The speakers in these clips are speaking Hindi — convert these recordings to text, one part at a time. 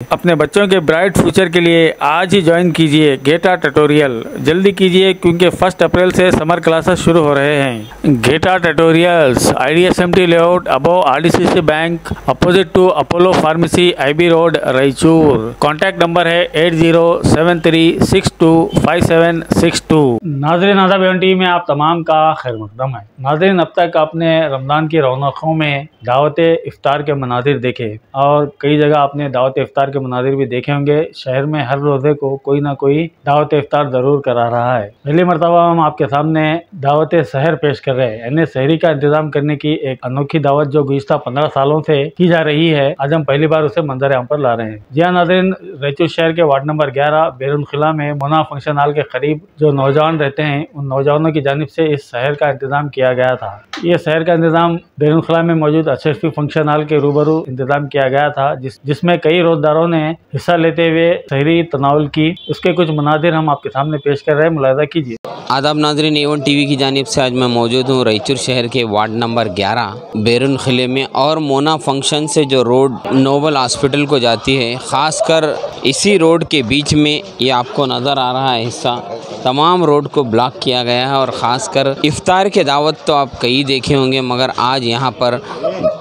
अपने बच्चों के ब्राइट फ्यूचर के लिए आज ही ज्वाइन कीजिए गेटा ट्यूटोरियल। जल्दी कीजिए क्योंकि 1 अप्रैल से समर क्लासेस शुरू हो रहे हैं। गेटा tutorials, IDSMT layout, above RDCC bank, opposite to Apollo pharmacy, IB road, Raichur. Contact number है 8073625762। नाज़रीन, आदाब एवन टीवी में आप तमाम का खैर मकदम है। नाज़रीन, अब तक आपने रमज़ान की रौनकों में दावत इफ्तार के मनाजिर देखे और कई जगह आपने दावत इफ्तार के मनाजिर भी देखे होंगे। शहर में हर रोज़े को कोई ना कोई दावत इफ्तार ज़रूर करा रहा है। पहली मरतबा हम आपके सामने दावत सहर पेश कर रहे हैं, यानी सहरी का इंतज़ाम करने की एक अनोखी दावत जो गुज़िश्ता 15 सालों से की जा रही है। आज हम पहली बार उसे मंजर आम पर ला रहे हैं। जी हाँ नाज़रीन, रायचूर शहर के वार्ड नंबर 11 बैरून खिला में मोना फंक्शन हॉल के करीब जो नौजवान रहते हैं, उन नौजवानों की जानिब से इस शहर का इंतज़ाम किया गया था। ये शहर का इंतज़ाम बैरून खिला में मौजूद HFP फंक्शन हॉल के रूबरू इंतज़ाम किया गया था, जिसमें कई रोज़दारों ने हिस्सा लेते हुए सहरी तनावुल की। उसके कुछ मनाजिर हम आपके सामने पेश कर रहे हैं, मुलाहिज़ा कीजिए। आदाब नाज़रीन, A1 टीवी की जानिब से आज मैं मौजूद हूँ रायचूर शहर के वार्ड नंबर 11 बैरून खिले में, और मोना फंक्शन से जो रोड नोबल हॉस्पिटल को जाती है, ख़ासकर इसी रोड के बीच में ये आपको नज़र आ रहा है हिस्सा, तमाम रोड को ब्लॉक किया गया है। और ख़ासकर इफ्तार के दावत तो आप कई देखे होंगे, मगर आज यहाँ पर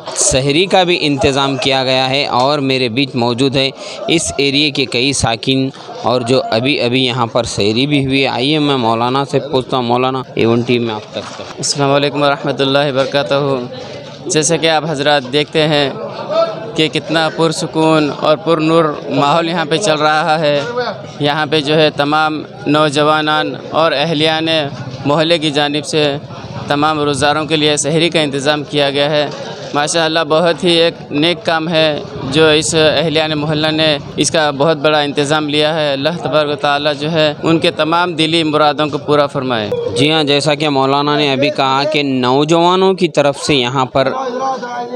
सहरी का भी इंतज़ाम किया गया है। और मेरे बीच मौजूद है इस एरिए के कई साकिन और जो अभी अभी यहाँ पर सहरी भी हुई है। आइए मैं मौलाना से पूछता हूँ। मौलाना, A1 टीवी में आप तक। अस्सलाम वालेकुम रहमतुल्लाहि बरकातहू। जैसे कि आप हजरात देखते हैं कि कितना पुरसुकून और पुरनूर माहौल यहाँ पे चल रहा है। यहाँ पे जो है तमाम नौजवानान और अहलियान मोहल्ले की जानिब से तमाम रोज़ारों के लिए सहरी का इंतज़ाम किया गया है। माशाअल्लाह बहुत ही एक नेक काम है जो इस अहलियान मोहल्ला ने इसका बहुत बड़ा इंतज़ाम लिया है। अल्लाह तबारक व तआला जो है उनके तमाम दिली मुरादों को पूरा फरमाए। जी हाँ, जैसा कि मौलाना ने अभी कहा कि नौजवानों की तरफ से यहाँ पर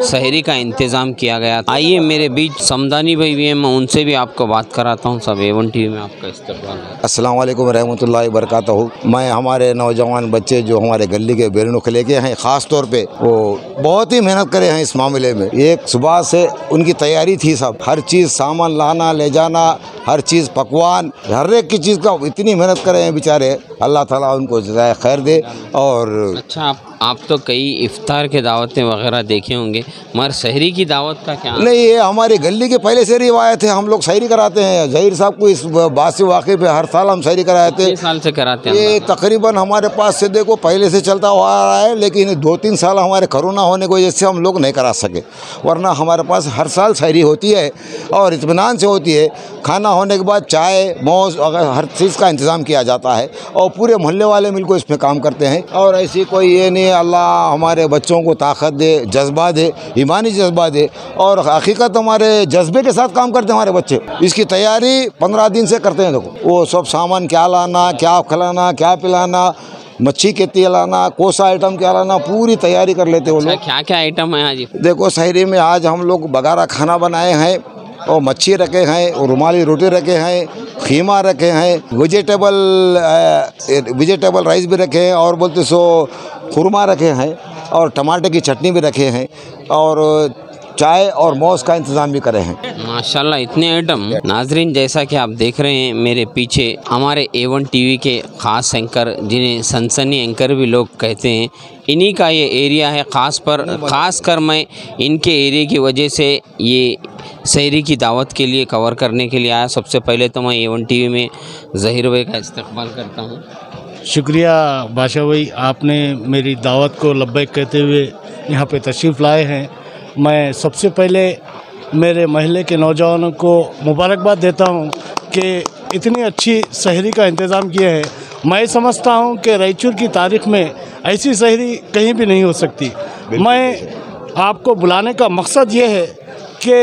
सहरी का इंतज़ाम किया गया। आइए मेरे बीच समदानी भाई भी हैं, मैं उनसे भी आपको बात कराता हूँ। सब A1 टीवी में आपका इस्तकबाल है। अस्सलाम वालेकुम रहमतुल्लाहि बरकातहू। मैं हमारे नौजवान बच्चे जो हमारे गली के बैरून खिले के हैं, ख़ास तौर पे वो बहुत ही मेहनत करे हैं इस मामले में। एक सुबह से उनकी तैयारी थी, सब हर चीज़ सामान लाना ले जाना, हर चीज़ पकवान, हर एक की चीज़ का इतनी मेहनत करे हैं बेचारे। अल्लाह ताला उनको जज़ाए खैर दे। और अच्छा, आप तो कई इफ्तार के दावतें वगैरह देखे होंगे, मगर सहरी की दावत का क्या? नहीं, ये हमारी गली के पहले से रिवायत है, हम लोग सहरी कराते हैं। ज़हीर साहब को इस बात से वाक़िफ़ पे हर साल हम सहरी कराते हैं। साल से कराते हैं ये तकरीबन हमारे पास से देखो पहले से चलता हुआ आ रहा है, लेकिन 2-3 साल हमारे कोरोना होने की वजह से हम लोग नहीं करा सके, वरना हमारे पास हर साल सहरी होती है और इत्मीनान से होती है। खाना होने के बाद चाय मौज वगैरह हर चीज़ का इंतज़ाम किया जाता है और पूरे मोहल्ले वाले मिलकर इसमें काम करते हैं। और ऐसी कोई ये नहीं, अल्लाह हमारे बच्चों को ताकत दे, जज्बा दे, ईमानी जज्बा दे, और हकीकत हमारे जज्बे के साथ काम करते हैं हमारे बच्चे। इसकी तैयारी 15 दिन से करते हैं। देखो वो सब सामान क्या लाना, क्या खिलाना, क्या पिलाना, मच्छी के तेल लाना, कौन सा आइटम क्या लाना, पूरी तैयारी कर लेते हैं वो लोग। क्या क्या आइटम है आज? देखो सहरी में आज हम लोग बगारा खाना बनाए हैं और मच्छी रखे हैं और रुमाली रोटी रखे हैं, खीमा रखे हैं, वेजिटेबल राइस भी रखे हैं, और बोलते सो खुरमा रखे हैं, और टमाटर की चटनी भी रखे हैं, और चाय और मौज का इंतज़ाम भी करे हैं। माशाल्लाह, इतने आइटम। नाजरीन, जैसा कि आप देख रहे हैं मेरे पीछे हमारे A1 टीवी के ख़ास एंकर, जिन्हें सनसनी एंकर भी लोग कहते हैं, इन्हीं का ये एरिया है। ख़ासकर मैं इनके एरिया की वजह से ये सहरी की दावत के लिए कवर करने के लिए आया। सबसे पहले तो मैं A1 टीवी में ज़हीर भाई का इस्तकबाल करता हूँ। शुक्रिया बादशाह भाई, आपने मेरी दावत को लब्बैक कहते हुए यहाँ पे तशरीफ़ लाए हैं। मैं सबसे पहले मेरे महल्ले के नौजवानों को मुबारकबाद देता हूँ कि इतनी अच्छी सहरी का इंतज़ाम किया है। मैं समझता हूँ कि रायचूर की तारीख़ में ऐसी सहरी कहीं भी नहीं हो सकती। मैं आपको बुलाने का मकसद ये है कि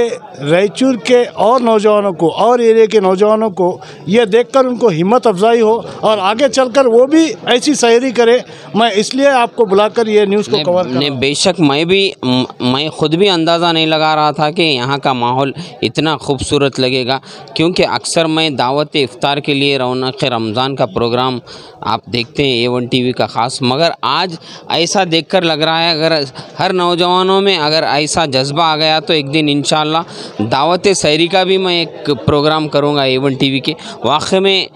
रायचूर के और नौजवानों को और एरिया के नौजवानों को यह देखकर उनको हिम्मत अफजाई हो और आगे चलकर वो भी ऐसी सहरी करे। मैं इसलिए आपको बुलाकर ये न्यूज़ को कवर कर। बेशक मैं ख़ुद भी अंदाज़ा नहीं लगा रहा था कि यहाँ का माहौल इतना खूबसूरत लगेगा, क्योंकि अक्सर मैं दावत इफ्तार के लिए रौनक रमज़ान का प्रोग्राम आप देखते हैं A1 टीवी का ख़ास, मगर आज ऐसा देखकर लग रहा है अगर हर नौजवानों में अगर ऐसा जज्बा आ गया तो एक दिन इंशाअल्लाह दावत सहरी का भी मैं एक प्रोग्राम करूँगा A1 TV के। वाक़ई में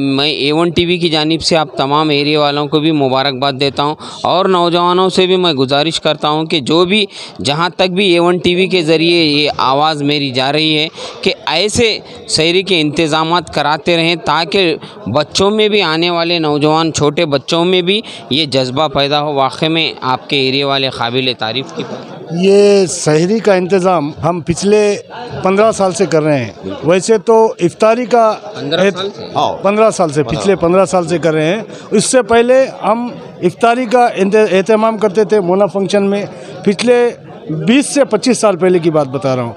मैं A1 TV की जानिब से आप तमाम एरिया वालों को भी मुबारकबाद देता हूँ और नौजवानों से भी मैं गुजारिश करता हूँ कि जो भी जहाँ तक भी A1 TV के ज़रिए ये आवाज़ मेरी जा रही है कि ऐसे सहरी के इंतज़ामात कराते रहें ताकि बच्चों में भी, आने वाले नौजवान छोटे बच्चों में भी ये जज्बा पैदा हो। वाक़ई में आपके एरिया वाले काबिल तारीफ़ की बात। ये सहरी का इंतज़ाम हम पिछले 15 साल से कर रहे हैं। वैसे तो इफ्तारी का 15 साल से पिछले 15 साल से कर रहे हैं। इससे पहले हम इफ्तारी का एहतमाम करते थे मोना फंक्शन में। पिछले 20 से 25 साल पहले की बात बता रहा हूँ।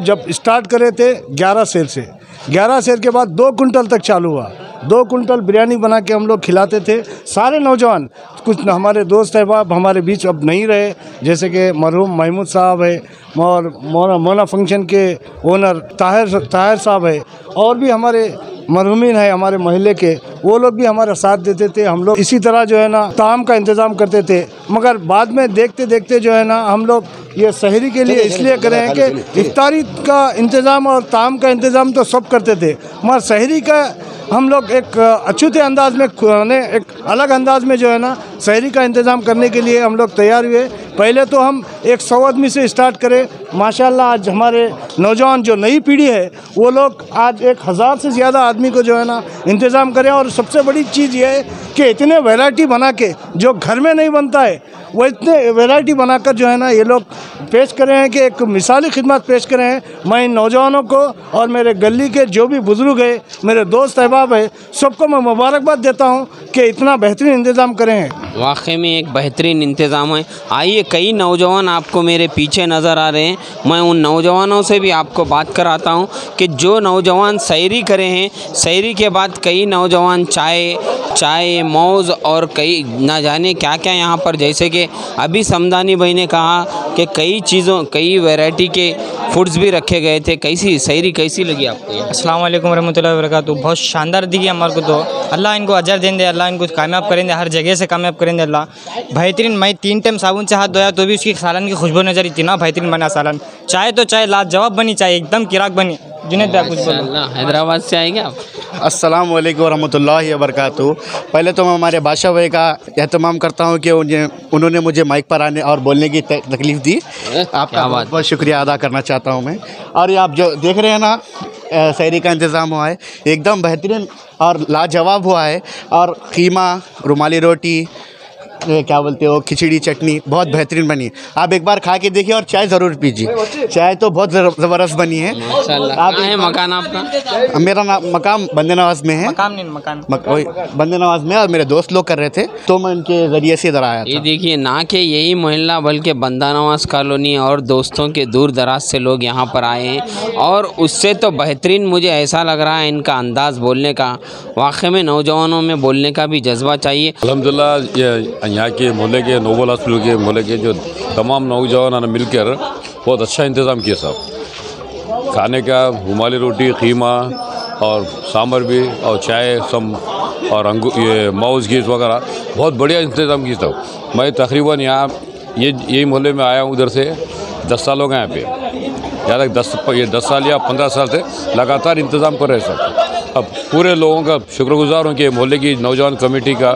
जब स्टार्ट करे थे 11 सेर से, 11 सेर के बाद 2 कुंटल तक चालू हुआ। 2 कुंटल बिरयानी बना के हम लोग खिलाते थे सारे नौजवान। कुछ हमारे दोस्त अहबाब हमारे बीच अब नहीं रहे, जैसे कि मरहूम महमूद साहब है और मोना फंक्शन के ओनर ताहिर साहब है, और भी हमारे मरहूमिन है हमारे महल्ले के, वो लोग भी हमारा साथ देते थे। हम लोग इसी तरह जो है ना ताम का इंतज़ाम करते थे। मगर बाद में देखते देखते जो है ना हम लोग ये सहरी के लिए इसलिए करें हैं कि इफ्तारी का इंतज़ाम और ताम का इंतज़ाम तो सब करते थे, मगर सहरी का हम लोग एक अछूते अंदाज में, एक अलग अंदाज में जो है ना सहरी का इंतज़ाम करने के लिए हम लोग तैयार हुए। पहले तो हम 100 आदमी से स्टार्ट करें। माशाल्लाह आज हमारे नौजवान जो नई पीढ़ी है वो लोग आज 1000 से ज़्यादा आदमी को जो है ना इंतज़ाम करें। और सबसे बड़ी चीज़ ये है कि इतने वैरायटी बना के जो घर में नहीं बनता है वो इतने वैरायटी बनाकर जो है ना ये लोग पेश कर रहे हैं कि एक मिसाली खिदमत पेश कर रहे हैं। मैं इन नौजवानों को और मेरे गली के जो भी बुज़ुर्ग है, मेरे दोस्त अहबाब है, सबको मैं मुबारकबाद देता हूँ कि इतना बेहतरीन इंतज़ाम करे हैं। वाकई में एक बेहतरीन इंतज़ाम है। आइए, कई नौजवान आपको मेरे पीछे नज़र आ रहे हैं। मैं उन नौजवानों से भी आपको बात कराता हूँ कि जो नौजवान सहरी करे हैं, सहरी के बाद कई नौजवान चाय मौज और कई ना जाने क्या क्या यहाँ पर, जैसे कि अभी समदानी भाई ने कहा कि कई वैरायटी के फूड्स भी रखे गए थे। कैसी सहरी कैसी लगी आपको? अस्सलाम वालेकुम रहमतुल्लाहि व बरकातुहू। बहुत शानदार दिखी हमारे को तो। अल्लाह इनको अजर दें दे, अल्लाह इनको कामयाब करेंगे, हर जगह से कामयाब करेंगे अल्लाह। बेहतरीन, मैं 3 टाइम साबुन से हाथ धोया तो भी उसकी सालन की खुशबू नजर इतनी ना बेहतरीन बना सालन। चाय तो चाय लाजवाब बनी, चाय एकदम किराक बनी। जुनैद भाई कुछ बोलो। हैदराबाद से आएंगे आप? अस्सलाम वालेकुम रहमतुल्लाहि व बरकातुहू। पहले तो मैं हमारे बादशाह भाई का एहतमाम करता हूँ कि उन्होंने मुझे माइक पर आने और बोलने की तकलीफ़ दी। आपका बहुत बहुत शुक्रिया अदा करना चाहता हूँ मैं। और ये आप जो देख रहे हैं ना सहरी का इंतज़ाम हुआ है एकदम बेहतरीन और लाजवाब हुआ है। और कीमा, रुमाली रोटी, क्या बोलते हो, खिचड़ी, चटनी बहुत बेहतरीन बनी। आप एक बार खा के देखिए और चाय ज़रूर पीजिए। चाय तो बहुत ज़बरदस्त बनी है। आप है मकान आपका? मेरा मकाम बंदे नवाज में है। मकान बंदे नवाज में, और मेरे दोस्त लोग कर रहे थे तो मैं उनके ज़रिए से इधर आया था। ये देखिए ना कि यही मोहल्ला बल्कि बंदा नवाज कॉलोनी और दोस्तों के दूर दराज से लोग यहाँ पर आए हैं। और उससे तो बेहतरीन मुझे ऐसा लग रहा है इनका अंदाज़ बोलने का। वाकई में नौजवानों में बोलने का भी जज्बा चाहिए। अल्हम्दुलिल्लाह यहाँ के मोहल्ले के नोबल हॉस्पिटल के मोहल्ले के जो तमाम नौजवानों ने मिलकर बहुत अच्छा इंतज़ाम किया साहब। खाने का रुमाली रोटी, कीमा और सांभर भी और चाय सब और ये मौज गीस वगैरह बहुत बढ़िया इंतज़ाम किया साहब। मैं तकरीबन यहाँ यही मोहल्ले में आया हूँ उधर से 10 साल हो गए यहाँ पे। यहाँ तक 10 साल या 15 साल से लगातार इंतज़ाम कर रहे हैं साहब। अब पूरे लोगों का शुक्रगुजार हूँ कि मोहल्ले की नौजवान कमेटी का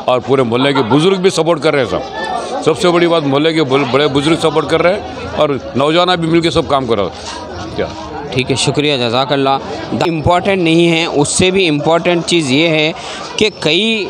और पूरे मोहल्ले के बुज़ुर्ग भी सपोर्ट कर रहे हैं सब। सबसे बड़ी बात मोहल्ले के बड़े बुज़ुर्ग सपोर्ट कर रहे हैं और नौजवान भी मिलकर सब काम कर रहे हैं। क्या ठीक है, शुक्रिया, जज़ाकल्लाह। इम्पॉर्टेंट नहीं है, उससे भी इम्पॉर्टेंट चीज़ ये है कि कई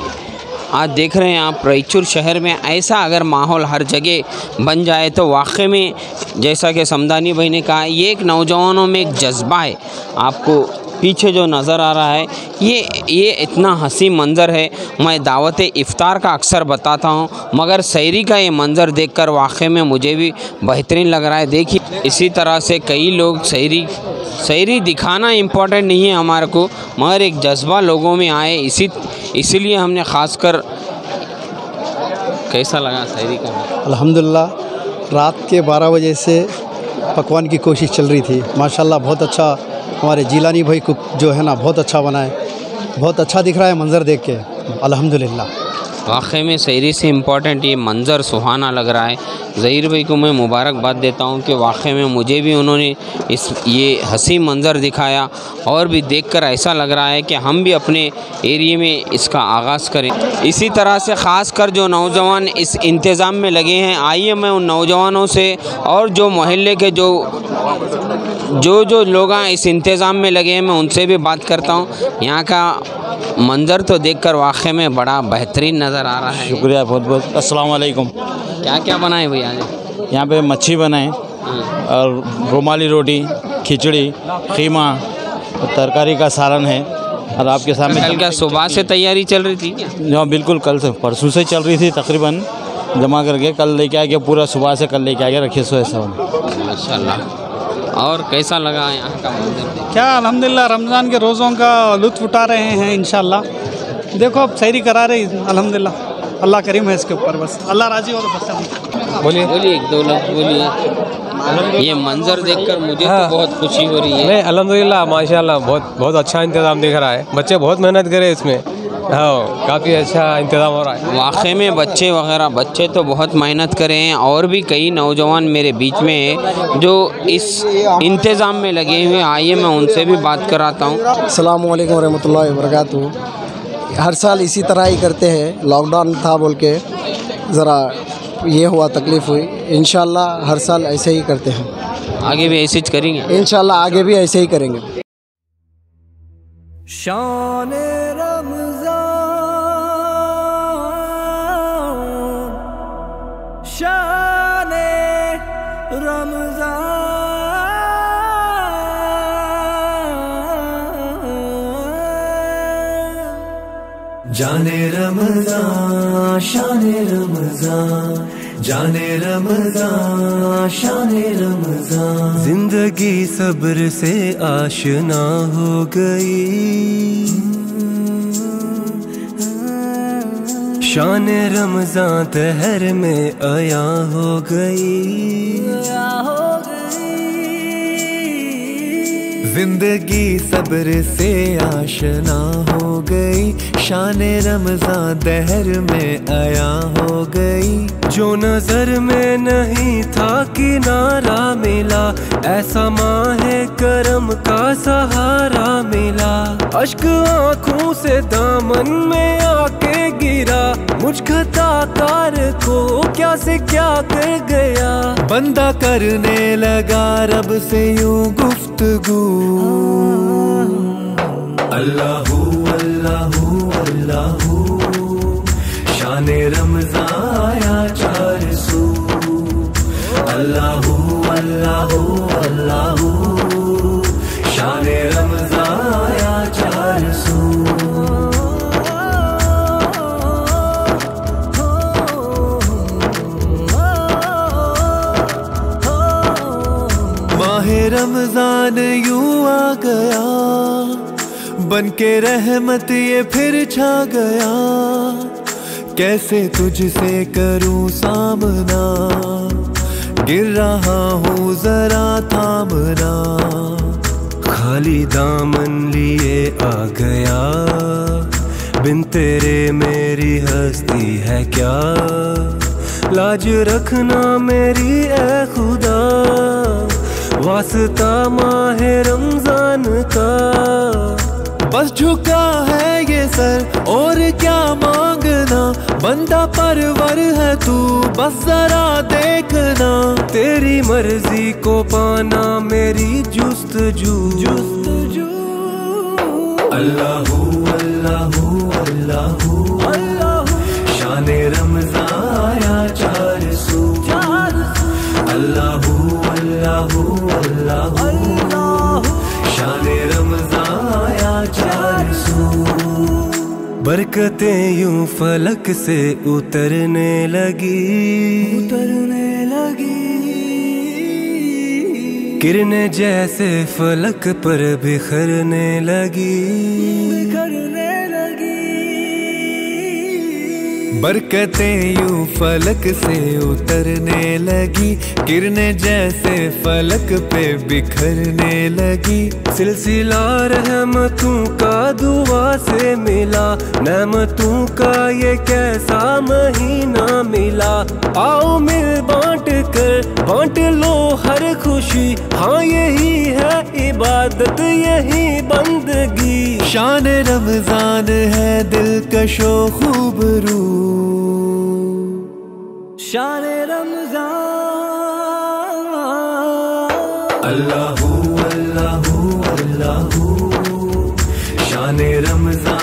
आज देख रहे हैं आप रायचूर शहर में ऐसा अगर माहौल हर जगह बन जाए तो वाकई में जैसा कि समदानी भाई ने कहा, ये एक नौजवानों में एक जज्बा है। आपको पीछे जो नज़र आ रहा है ये इतना हंसी मंज़र है। मैं दावत इफ़्तार का अक्सर बताता हूँ, मगर सहरी का ये मंज़र देखकर वाकई में मुझे भी बेहतरीन लग रहा है। देखिए, इसी तरह से कई लोग सहरी दिखाना इम्पोर्टेंट नहीं है हमारे को, मगर एक जज्बा लोगों में आए, इसीलिए हमने ख़ासकर। कैसा लगा सहरी का? अल्हम्दुलिल्लाह, रात के 12 बजे से पकवान की कोशिश चल रही थी। माशाल्लाह बहुत अच्छा हमारे जिलानी भाई कुक जो है ना बहुत अच्छा बनाए। बहुत अच्छा दिख रहा है मंज़र देख के, अल्हम्दुलिल्लाह। वाक़ई में सहरी से इम्पॉर्टेंट ये मंज़र सुहाना लग रहा है। ज़हीर भाई को मैं मुबारकबाद देता हूँ कि वाक़ई में मुझे भी उन्होंने ये हंसी मंज़र दिखाया और भी देखकर ऐसा लग रहा है कि हम भी अपने एरिए में इसका आगाज़ करें। इसी तरह से ख़ास कर जो नौजवान इस इंतज़ाम में लगे हैं, आइए मैं उन नौजवानों से और जो मोहल्ले के जो लोग इस इंतज़ाम में लगे हैं मैं उनसे भी बात करता हूँ। यहाँ का मंज़र तो देखकर वाक़ई में बड़ा बेहतरीन नज़र आ रहा है। शुक्रिया बहुत बहुत। अस्सलाम वालेकुम। क्या क्या बनाए भैया? यहाँ पे मच्छी बनाए और रुमाली रोटी, खिचड़ी, कीमा, तरकारी का सालन है। और आपके सामने कल क्या सुबह से तैयारी चल रही थी क्या? हाँ बिल्कुल, कल से परसों से चल रही थी तकरीबन, जमा करके कल लेके आ गया, पूरा सुबह से कल लेके आ गया, रखिए सो ऐसा। माशाल्लाह। और कैसा लगा यहाँ का मंदिर? क्या अल्हम्दुलिल्लाह रमज़ान के रोज़ों का लुत्फ़ उठा रहे हैं इंशाल्लाह। देखो अब सहरी करा रही अल्हम्दुलिल्लाह, अल्लाह करीम है इसके ऊपर, बस अल्लाह राज़ी हो तो बस। बोलिए बोलिए, एक दो लफ्ज़ बोलिए। ये मंज़र देखकर मुझे तो बहुत खुशी हो रही है। नहीं अल्हम्दुलिल्लाह माशाल्लाह बहुत अच्छा इंतज़ाम दिख रहा है। बच्चे बहुत मेहनत करे इसमें, हाँ काफ़ी अच्छा इंतज़ाम हो रहा है। वाक़ई में बच्चे तो बहुत मेहनत करे हैं और भी कई नौजवान मेरे बीच में हैं जो इस इंतज़ाम में लगे हुए। आइए मैं उनसे भी बात कराता हूँ। अस्सलामु अलैकुम रहमतुल्लाहि व बरकातुहू। हर साल इसी तरह ही करते हैं, लॉकडाउन था बोल के ज़रा ये हुआ, तकलीफ़ हुई। इंशाल्लाह हर साल ऐसे ही करते हैं, आगे भी ऐसे ही करेंगे इंशाल्लाह, आगे भी ऐसे ही करेंगे। शान रमज़ान, शान रमज़ान, जाने रमज़ान, शान रमज़ान, जाने रमज़ान, शान रमज़ान। जिंदगी सब्र से आशना हो गई, शान रमज़ान तहर में आया हो गई। जिंदगी सब्र से आशना हो गई, शान रमज़ान दहर में आया हो गई। जो नजर में नहीं था किनारा मिला, ऐसा माहे करम का सहारा मिला। अश्क आँखों से दामन में आके गिरा, मुझ खताकार को क्या से क्या कर गया। बंदा करने लगा रब से यूं गुफ्तगू, अल्लाहू अल्लाहू अल्लाहू, शान रमज़ान आया 400। अल्लाहू अल्लाहू अल्लाहू, शान रमज़ान आया 400। माहे रमज़ान यूं आ गया, बन के रहमत ये फिर छा गया। कैसे तुझसे करूं सामना, गिर रहा हूँ जरा थामना। खाली दामन लिए आ गया, बिन तेरे मेरी हस्ती है क्या। लाज रखना मेरी ए खुदा, वास्ता माहे रमज़ान का। बस झुका है ये सर और क्या मांगना, बंदा परवर है तू बस जरा देखना। तेरी मर्जी को पाना मेरी जुस्तजू। अल्लाहू अल्लाहू अल्लाहू, शान रमज़ान आया 400। अल्लाहू अल्लाहू अल्लाहू, शान रमज़ान आया 400। बरकतें यूं फलक से उतरने लगी, किरणें जैसे फलक पर बिखरने लगी। बरकतें यूं फलक से उतरने लगी, किरणें जैसे फलक पे बिखरने लगी। सिलसिला रहमतों का दुआ से मिला, नेमतों का ये कैसा महीना मिला। आओ मिल बांट लो हर खुशी, हाँ यही है इबादत यही बंदगी। शान रमजान है दिलकशो खूबरू, शान रमजान। अल्लाहू अल्लाहू अल्लाहू, शान रमजान।